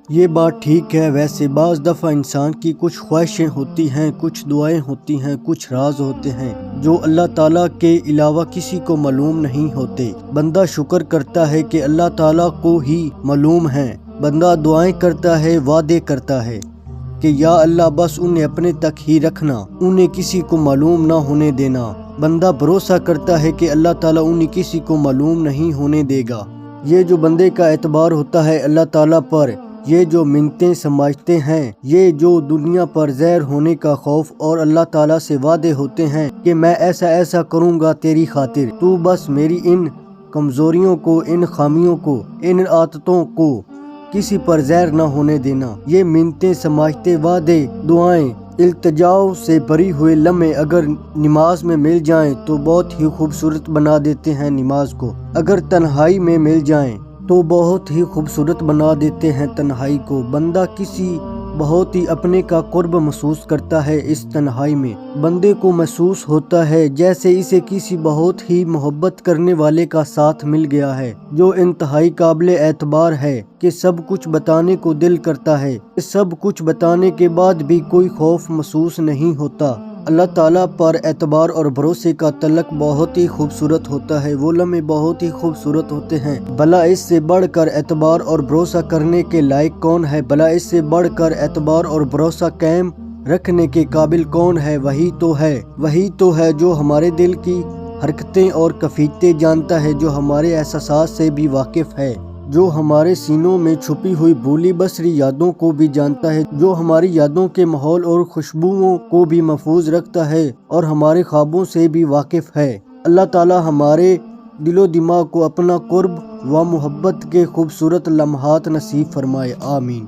یہ بات ٹھیک ہے، ویسے بعض دفعہ انسان کی کچھ خواہشیں ہوتی ہیں، کچھ دعائیں ہوتی ہیں، کچھ راز ہوتے ہیں جو اللہ تعالیٰ کے علاوہ کسی کو معلوم نہیں ہوتے۔ بندہ شکر کرتا ہے کہ اللہ تعالیٰ کو ہی معلوم ہیں، بندہ دعائیں کرتا ہے، وعدے کرتا ہے کہ یا اللہ بس انہیں اپنے تک ہی رکھنا، انہیں کسی کو معلوم نہ ہونے دینا۔ بندہ بھروسہ کرتا ہے کہ اللہ تعالیٰ انہیں کسی کو معلوم نہیں ہونے دے گا۔ یہ جو بندے کا اعتبار ہوتا ہے اللہ تعالیٰ پر، یہ جو منتیں سمجھتے ہیں، یہ جو دنیا پر زہر ہونے کا خوف اور اللہ تعالیٰ سے وعدے ہوتے ہیں کہ میں ایسا ایسا کروں گا تیری خاطر، تو بس میری ان کمزوریوں کو، ان خامیوں کو، ان عادتوں کو کسی پر زہر نہ ہونے دینا۔ یہ منتیں سمجھتے وعدے، دعائیں، التجاؤ سے بھری ہوئے لمحے اگر نماز میں مل جائیں تو بہت ہی خوبصورت بنا دیتے ہیں نماز کو، اگر تنہائی میں مل جائیں تو بہت ہی خوبصورت بنا دیتے ہیں تنہائی کو۔ بندہ کسی بہت ہی اپنے کا قرب محسوس کرتا ہے اس تنہائی میں، بندے کو محسوس ہوتا ہے جیسے اسے کسی بہت ہی محبت کرنے والے کا ساتھ مل گیا ہے، جو انتہائی قابل اعتبار ہے، کہ سب کچھ بتانے کو دل کرتا ہے، کہ سب کچھ بتانے کے بعد بھی کوئی خوف محسوس نہیں ہوتا۔ اللہ تعالیٰ پر اعتبار اور بھروسے کا تعلق بہت ہی خوبصورت ہوتا ہے، وہ لمحے بہت ہی خوبصورت ہوتے ہیں۔ بھلا اس سے بڑھ کر اعتبار اور بھروسہ کرنے کے لائق کون ہے؟ بھلا اس سے بڑھ کر اعتبار اور بھروسہ قائم رکھنے کے قابل کون ہے؟ وہی تو ہے جو ہمارے دل کی حرکتیں اور کیفیتیں جانتا ہے، جو ہمارے احساسات سے بھی واقف ہے، جو ہمارے سینوں میں چھپی ہوئی بھولی بسری یادوں کو بھی جانتا ہے، جو ہماری یادوں کے ماحول اور خوشبوؤں کو بھی محفوظ رکھتا ہے اور ہمارے خوابوں سے بھی واقف ہے۔ اللہ تعالیٰ ہمارے دل و دماغ کو اپنا قرب و محبت کے خوبصورت لمحات نصیب فرمائے، آمین۔